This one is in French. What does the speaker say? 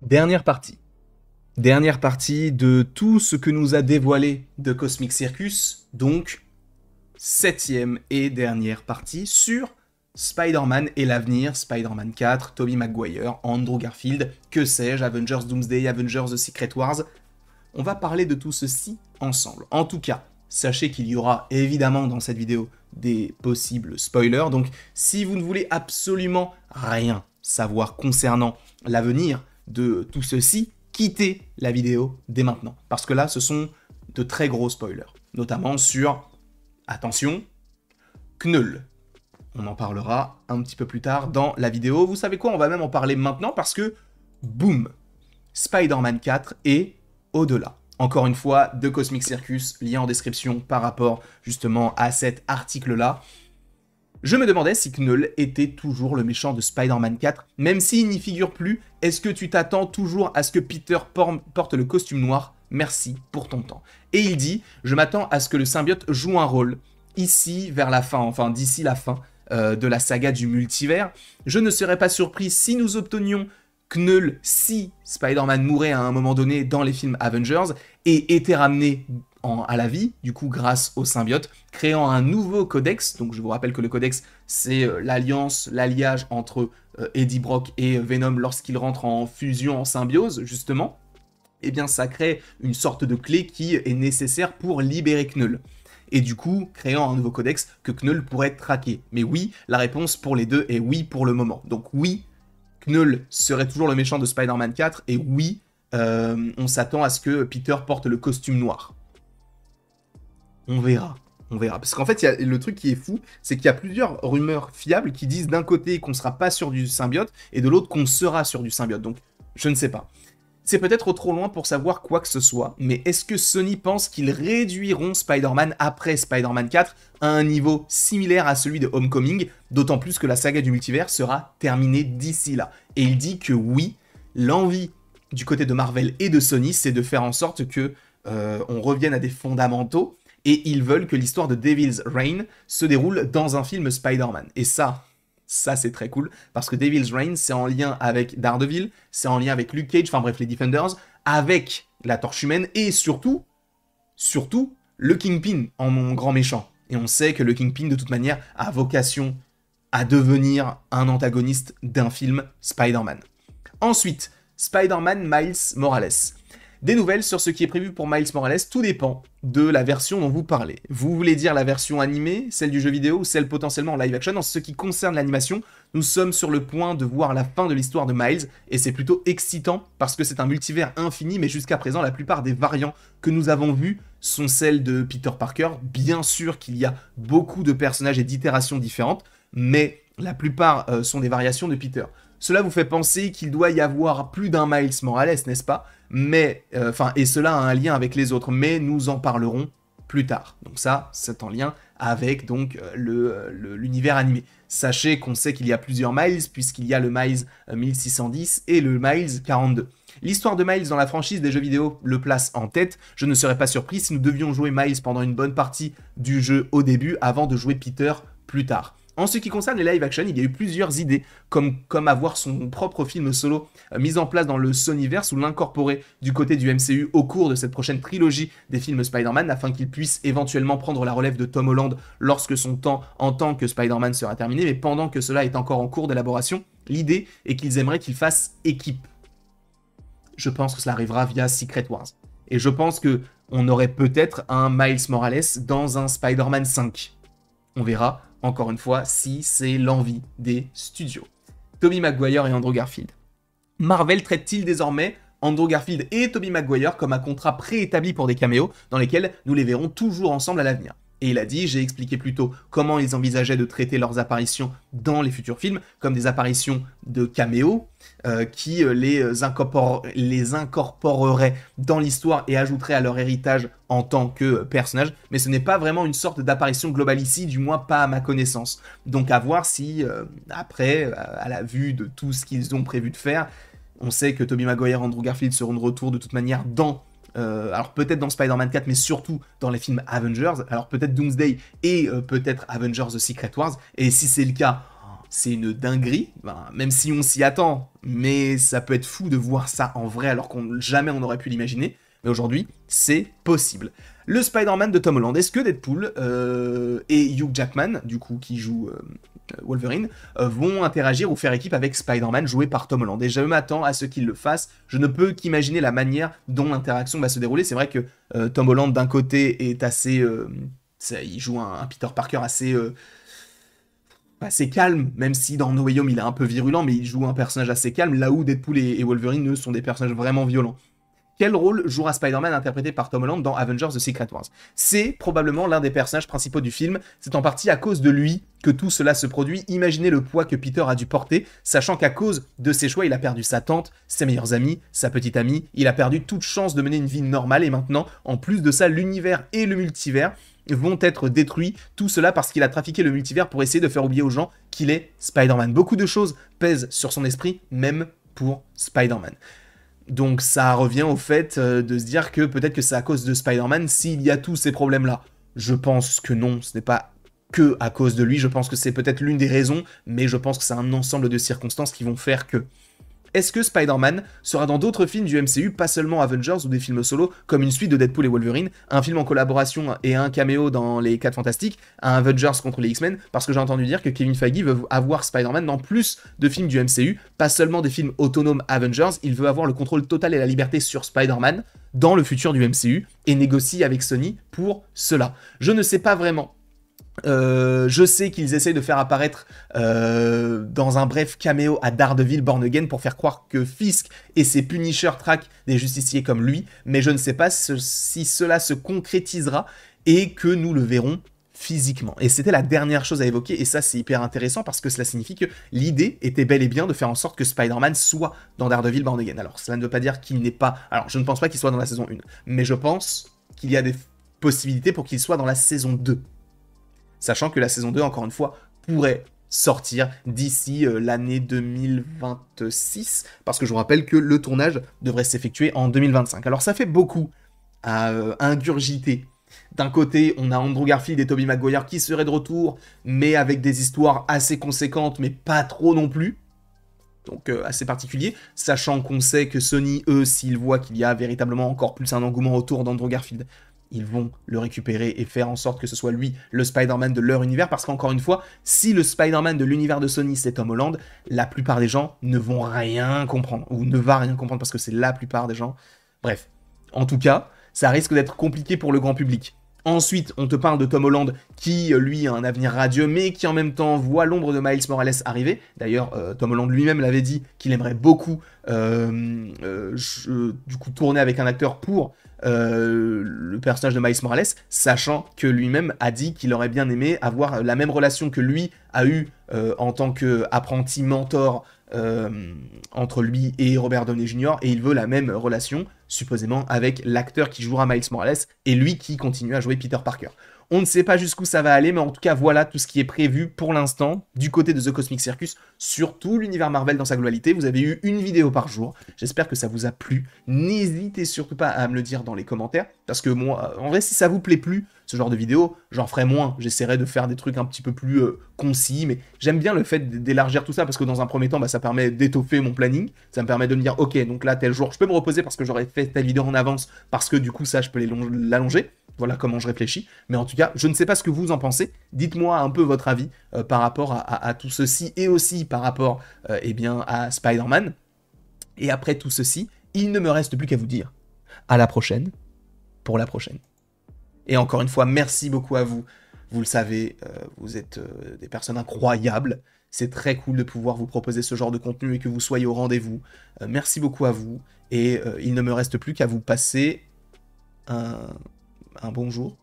Dernière partie. Dernière partie de tout ce que nous a dévoilé de Cosmic Circus, donc septième et dernière partie sur Spider-Man et l'avenir, Spider-Man 4, Tobey Maguire, Andrew Garfield, que sais-je, Avengers Doomsday, Avengers The Secret Wars. On va parler de tout ceci ensemble. En tout cas, sachez qu'il y aura évidemment dans cette vidéo des possibles spoilers, donc si vous ne voulez absolument rien savoir concernant l'avenir de tout ceci, quittez la vidéo dès maintenant. Parce que là, ce sont de très gros spoilers. Notamment sur, attention, Knull. On en parlera un petit peu plus tard dans la vidéo. Vous savez quoi, on va même en parler maintenant parce que, boum, Spider-Man 4 est au-delà. Encore une fois, de Cosmic Circus, lien en description par rapport justement à cet article-là. Je me demandais si Knull était toujours le méchant de Spider-Man 4, même s'il n'y figure plus, est-ce que tu t'attends toujours à ce que Peter porte le costume noir? Merci pour ton temps. Et il dit, je m'attends à ce que le symbiote joue un rôle, ici vers la fin, enfin d'ici la fin de la saga du multivers. Je ne serais pas surpris si nous obtenions Knull si Spider-Man mourait à un moment donné dans les films Avengers et était ramené à la vie, du coup grâce au symbiote, créant un nouveau codex. Donc je vous rappelle que le codex, c'est l'alliance, l'alliage entre Eddie Brock et Venom lorsqu'ils rentrent en fusion, en symbiose, justement. Et bien ça crée une sorte de clé qui est nécessaire pour libérer Knull. Et du coup, créant un nouveau codex que Knull pourrait traquer. Mais oui, la réponse pour les deux est oui pour le moment. Donc oui, Knull serait toujours le méchant de Spider-Man 4, et oui, on s'attend à ce que Peter porte le costume noir. On verra. On verra. Parce qu'en fait, le truc qui est fou, c'est qu'il y a plusieurs rumeurs fiables qui disent d'un côté qu'on ne sera pas sur du symbiote, et de l'autre qu'on sera sur du symbiote. Donc, je ne sais pas. C'est peut-être trop loin pour savoir quoi que ce soit, mais est-ce que Sony pense qu'ils réduiront Spider-Man après Spider-Man 4 à un niveau similaire à celui de Homecoming, d'autant plus que la saga du multivers sera terminée d'ici là. Et il dit que oui, l'envie du côté de Marvel et de Sony, c'est de faire en sorte que on revienne à des fondamentaux, et ils veulent que l'histoire de Devil's Reign se déroule dans un film Spider-Man. Et ça c'est très cool, parce que Devil's Reign, c'est en lien avec Daredevil, c'est en lien avec Luke Cage, enfin bref, les Defenders, avec la Torche Humaine, et surtout, le Kingpin en mon grand méchant. Et on sait que le Kingpin, de toute manière, a vocation à devenir un antagoniste d'un film Spider-Man. Ensuite, Spider-Man Miles Morales. Des nouvelles sur ce qui est prévu pour Miles Morales, tout dépend de la version dont vous parlez. Vous voulez dire la version animée, celle du jeu vidéo, ou celle potentiellement en live action? En ce qui concerne l'animation, nous sommes sur le point de voir la fin de l'histoire de Miles, et c'est plutôt excitant, parce que c'est un multivers infini, mais jusqu'à présent, la plupart des variants que nous avons vus sont celles de Peter Parker. Bien sûr qu'il y a beaucoup de personnages et d'itérations différentes, mais la plupart sont des variations de Peter. Cela vous fait penser qu'il doit y avoir plus d'un Miles Morales, n'est-ce pas? Mais, et cela a un lien avec les autres, mais nous en parlerons plus tard. Donc ça, c'est en lien avec donc l'univers animé. Sachez qu'on sait qu'il y a plusieurs Miles, puisqu'il y a le Miles 1610 et le Miles 42. L'histoire de Miles dans la franchise des jeux vidéo le place en tête. Je ne serais pas surpris si nous devions jouer Miles pendant une bonne partie du jeu au début, avant de jouer Peter plus tard. En ce qui concerne les live action, il y a eu plusieurs idées, comme avoir son propre film solo mis en place dans le Sonyverse ou l'incorporer du côté du MCU au cours de cette prochaine trilogie des films Spider-Man, afin qu'il puisse éventuellement prendre la relève de Tom Holland lorsque son temps en tant que Spider-Man sera terminé, mais pendant que cela est encore en cours d'élaboration, l'idée est qu'ils aimeraient qu'il fasse équipe. Je pense que cela arrivera via Secret Wars. Et je pense qu'on aurait peut-être un Miles Morales dans un Spider-Man 5. On verra. Encore une fois, si c'est l'envie des studios. Tobey Maguire et Andrew Garfield. Marvel traite-t-il désormais Andrew Garfield et Tobey Maguire comme un contrat préétabli pour des caméos dans lesquels nous les verrons toujours ensemble à l'avenir? Et il a dit, j'ai expliqué plus tôt comment ils envisageaient de traiter leurs apparitions dans les futurs films, comme des apparitions de caméos, qui les incorporeraient dans l'histoire et ajouteraient à leur héritage en tant que personnage, mais ce n'est pas vraiment une sorte d'apparition globale ici, du moins pas à ma connaissance. Donc à voir si, après, à la vue de tout ce qu'ils ont prévu de faire, on sait que Tobey Maguire et Andrew Garfield seront de retour de toute manière dans alors peut-être dans Spider-Man 4, mais surtout dans les films Avengers, alors peut-être Doomsday et peut-être Avengers The Secret Wars, et si c'est le cas, c'est une dinguerie, ben, même si on s'y attend, mais ça peut être fou de voir ça en vrai alors qu'on jamais on aurait pu l'imaginer. Mais aujourd'hui, c'est possible. Le Spider-Man de Tom Holland, est-ce que Deadpool et Hugh Jackman, du coup, qui joue Wolverine, vont interagir ou faire équipe avec Spider-Man joué par Tom Holland? Et je m'attends à ce qu'ils le fassent. Je ne peux qu'imaginer la manière dont l'interaction va se dérouler. C'est vrai que Tom Holland, d'un côté, est assez... il joue un Peter Parker assez calme, même si dans No Way Home il est un peu virulent, mais il joue un personnage assez calme, là où Deadpool et Wolverine, eux, sont des personnages vraiment violents. Quel rôle jouera Spider-Man interprété par Tom Holland dans Avengers The Secret Wars? C'est probablement l'un des personnages principaux du film, c'est en partie à cause de lui que tout cela se produit. Imaginez le poids que Peter a dû porter, sachant qu'à cause de ses choix, il a perdu sa tante, ses meilleurs amis, sa petite amie, il a perdu toute chance de mener une vie normale, et maintenant, en plus de ça, l'univers et le multivers vont être détruits, tout cela parce qu'il a trafiqué le multivers pour essayer de faire oublier aux gens qu'il est Spider-Man. Beaucoup de choses pèsent sur son esprit, même pour Spider-Man. Donc ça revient au fait de se dire que peut-être que c'est à cause de Spider-Man s'il y a tous ces problèmes-là. Je pense que non, ce n'est pas que à cause de lui, je pense que c'est peut-être l'une des raisons, mais je pense que c'est un ensemble de circonstances qui vont faire que... Est-ce que Spider-Man sera dans d'autres films du MCU, pas seulement Avengers ou des films solo, comme une suite de Deadpool et Wolverine, un film en collaboration et un caméo dans les 4 Fantastiques, un Avengers contre les X-Men, parce que j'ai entendu dire que Kevin Feige veut avoir Spider-Man dans plus de films du MCU, pas seulement des films autonomes Avengers, il veut avoir le contrôle total et la liberté sur Spider-Man dans le futur du MCU, et négocie avec Sony pour cela. Je ne sais pas vraiment. Je sais qu'ils essayent de faire apparaître dans un bref caméo à Daredevil Born Again pour faire croire que Fisk et ses Punisher traquent des justiciers comme lui, mais je ne sais pas si cela se concrétisera et que nous le verrons physiquement. Et c'était la dernière chose à évoquer, et ça c'est hyper intéressant parce que cela signifie que l'idée était bel et bien de faire en sorte que Spider-Man soit dans Daredevil Born Again. Alors cela ne veut pas dire qu'il n'est pas... Alors je ne pense pas qu'il soit dans la saison 1, mais je pense qu'il y a des possibilités pour qu'il soit dans la saison 2. Sachant que la saison 2, encore une fois, pourrait sortir d'ici l'année 2026, parce que je vous rappelle que le tournage devrait s'effectuer en 2025. Alors ça fait beaucoup à ingurgiter. D'un côté, on a Andrew Garfield et Tobey Maguire qui seraient de retour, mais avec des histoires assez conséquentes, mais pas trop non plus. Donc assez particulier, sachant qu'on sait que Sony, eux, s'ils voient qu'il y a véritablement encore plus un engouement autour d'Andrew Garfield, ils vont le récupérer et faire en sorte que ce soit lui, le Spider-Man de leur univers, parce qu'encore une fois, si le Spider-Man de l'univers de Sony, c'est Tom Holland, la plupart des gens ne vont rien comprendre, ou ne va rien comprendre, parce que c'est la plupart des gens. Bref, en tout cas, ça risque d'être compliqué pour le grand public. Ensuite, on te parle de Tom Holland qui, lui, a un avenir radieux, mais qui en même temps voit l'ombre de Miles Morales arriver. D'ailleurs, Tom Holland lui-même l'avait dit qu'il aimerait beaucoup du coup tourner avec un acteur pour le personnage de Miles Morales, sachant que lui-même a dit qu'il aurait bien aimé avoir la même relation que lui a eu en tant qu'apprenti mentor entre lui et Robert Downey Jr. et il veut la même relation, supposément, avec l'acteur qui jouera Miles Morales et lui qui continue à jouer Peter Parker. On ne sait pas jusqu'où ça va aller, mais en tout cas, voilà tout ce qui est prévu pour l'instant du côté de The Cosmic Circus, sur tout l'univers Marvel dans sa globalité. Vous avez eu une vidéo par jour. J'espère que ça vous a plu. N'hésitez surtout pas à me le dire dans les commentaires, parce que moi, en vrai, si ça vous plaît plus, ce genre de vidéo, j'en ferai moins. J'essaierai de faire des trucs un petit peu plus concis, mais j'aime bien le fait d'élargir tout ça, parce que dans un premier temps, ça permet d'étoffer mon planning. Ça me permet de me dire, ok, donc là, tel jour, je peux me reposer parce que j'aurais fait telle vidéo en avance, parce que du coup, ça, je peux l'allonger. Voilà comment je réfléchis. Mais en tout cas, je ne sais pas ce que vous en pensez. Dites-moi un peu votre avis par rapport à tout ceci et aussi par rapport eh bien, à Spider-Man. Et après tout ceci, il ne me reste plus qu'à vous dire à la prochaine pour la prochaine. Et encore une fois, merci beaucoup à vous. Vous le savez, vous êtes des personnes incroyables. C'est très cool de pouvoir vous proposer ce genre de contenu et que vous soyez au rendez-vous. Merci beaucoup à vous. Et il ne me reste plus qu'à vous passer un bon jour,